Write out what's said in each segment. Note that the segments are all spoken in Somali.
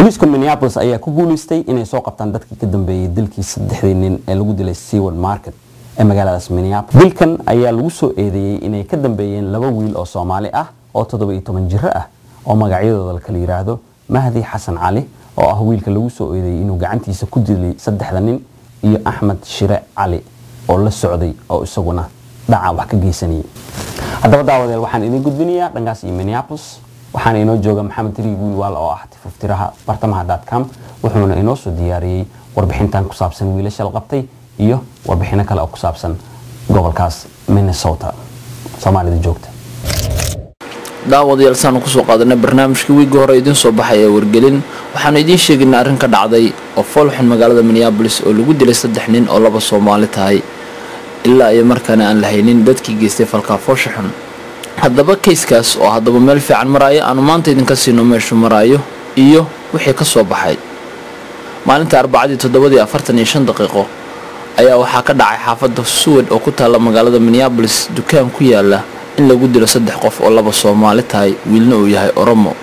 booliiska Minneapolis ayaa ku guuleystay inay soo qabtaan dadkii ka dambeeyay dilkii 3 nin ee lagu dilay Seward Market ee magaalada Minneapolis. Dilkan ayaa lagu soo eedeeyay inay ka dambeeyeen laba wiil oo Soomaali ah oo 17 jir ah oo magacyadooda la kala yiraahdo Mahdi Xasan Cali oo ah wiilka lagu soo eedeeyay inuu gacantiisa ku dilay 3 nin iyo Ahmed Shire Cali oo la socday oo isaguna dhaca wax ka geysanayay. haddaba daawadeel waxaan idin gudbinayaa dhankaas iyo Minneapolis waxaan inoo jooga Maxamed Riibuul wal oo ah tiftiraha bartamaha.com wuxuuna inoo soo diyaariyay warbixintan ku saabsan wiilasha la qabtay iyo warbixino kale oo ku saabsan gobolkaas Minnesota Soomaalida joogta. daawadayaal saan ku soo qaadanay barnaamijkii wiiga hore idin soo baxay wargelin waxaan idin sheegnay arrin ka dhacday oo foolxun magaalada Minneapolis oo lagu dilay 3 nin oo laba Soomaali tahay ilaa ay markaan aan lahaynin dadkii geystay falka fooshaxun. haddaba kayskaas oo haddaba meel fiican maraayo aanu maanta idinka siino meeshu maraayo iyo wixii ka soo baxay maalinta Arbacadii 7:45 daqiiqo ayaa waxaa ka dhacay xaafadda Seward oo ku taala magaalada Minneapolis dukaan ku yaala in lagu dilo 3 qof oo laba Soomaali tahay wiilna uu yahay Oromo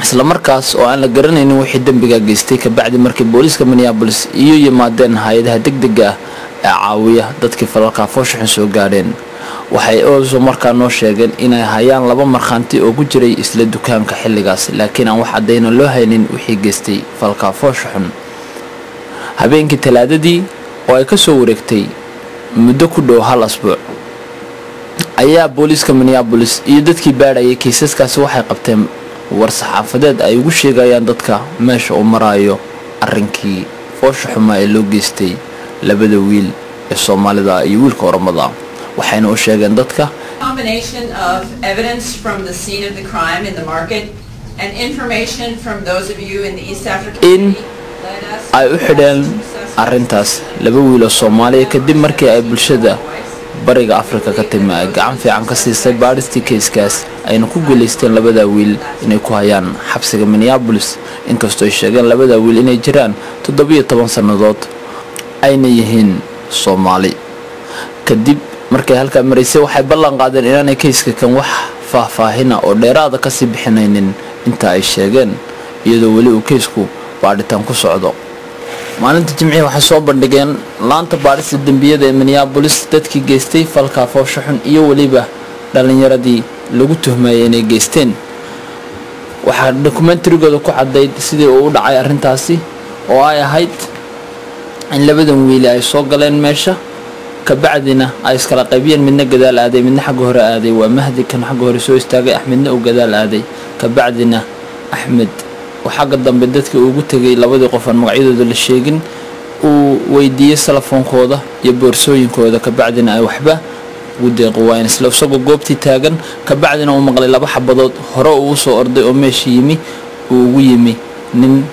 isla markaas oo aan la garanaynin wixii dambiga geystay ka bacdi markii booliiska Minneapolis iyo yimaadeen hay'adaha degdega ah ee caawiya dadkii falka fooshaxun soo gaadheen. waxay oo markaa noo sheegeen inay hayaan laba markhaanti oo ku jiray isla dukaanka xilligaas laakiin aan wax cadeyna loo haynin wixii geystay falka fooshaxun. habeenkii Talaadadii oo ay ka soo wareegtay muddo ku dhow hal asbuuc ayaa booliiska Minneapolis iyo dadkii baadhayay kiisaskaasi waxay qabteen war saxaafadeed ay ugu sheegayaan dadka meesha uu maraayo arrinkii fooshaxuma ee loo geystay labada wiil ee Soomaalida iyo wiilka Oromada. waxayna u sheegeen dadka combination of evidence from the scene of the crime in the market and information from those of you in the East African community ay u xidheen arrintaas laba wiil oo Soomaali kadib markii ay bulshada bariga Afrika ka timi ay gacan fiican ka siisay baadhistii kayskaas ayna ku guuleysteen labada wiil inay ku hayaan xabsiga Minneapolis inkastoo ay sheegeen labada wiil inay jiraan 17 sanadood ayna yihiin Soomaali. kadib markay halka mareysay waxay ballan qaadeen inaanay kayska kan wax faahfaahina oo dheeraad ah ka sii bixinaynin inta ay sheegeen iyadoo wali uu kaysku baadhitaan ku socdo. maalinta Jimcihii waxay soo bandhigeen laanta baadhista dambiyada ee Minneapolis dadkii geystay falka fooshaxun iyo waliba dhalinyaradii lagu tuhmayay inay geysteen. waxaa dokumentarigooda ku cadeyd sidii uu u dhacay arrintaasi oo ay ahayd in labadan wiil ay soo galeen meesha ka bacdina ay iskala qaybiyeen midna gadaal aaday midna xagga hore aaday waa Mahdi kan xagga hore soo istaagay Ahmedna uu gadaal aaday ka bacdina Ahmed waxa ka dambe dadkii ugu tagay labadii qof aan magacyadooda la sheegin uu weydiiyay telefoonkooda iyo boorsooyinkooda ka bacdina ay waxba u deeqwaan isla isagoo goobtii taagan ka bacdina uu maqlay laba xabadood hore uu soo orday oo meeshii yimi uu ugu yimi nin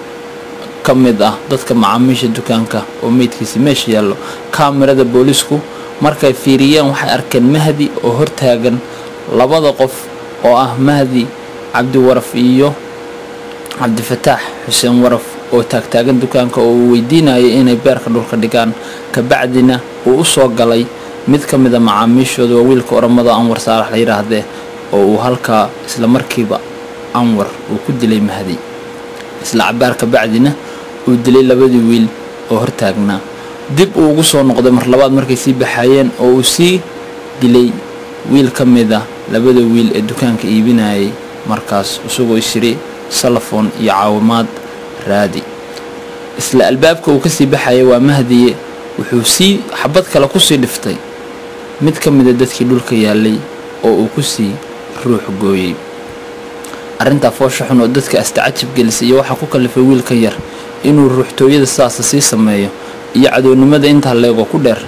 kamid ah dadka macaamiisha dukaanka oo meedkiisa meesha yaallo. kaamirada booliisku markay fiiriyeen waxay arkeen Mahdi oo hor taagan labada qof oo ah Mahdi Cabdi Waraf iyo Cabdi Fataax Xuseen Waraf oo taagan dukaanka oo weydiinayay inay beerka dhulka dhigaan ka bacdina uu u soo galay mid kamid ah macaamiishooda wiilka Oromada Anwar Saalax la yiraahdee oo uu halka isla markiiba Anwar uu ku dilay Mahdi isla cabaar ka bacdina uu dilay labadii wiil oo hor taagnaa. dib uu ugu soo noqday mar labaad markay sii baxayeen oo uu sii dilay wiil kamid ah labada wiil ee dukaanka iibinayay markaas isagoo isiri telefoon iyo caawimaad raadi. isla albaabka uu ka sii baxayay waa Mahdi wuxuu sii xabad kale ku sii dhiftay mid kamid ah dadkii dhulka yaalay oo uu ku sii ruux gooyay. arrinta fooshaxun oo dadka astacajib gelisay iyo waxa ku kalifay wiilka yar inuu ruuxtooyada saas sii sameeyo iyo cadownimada inta leego ku dheer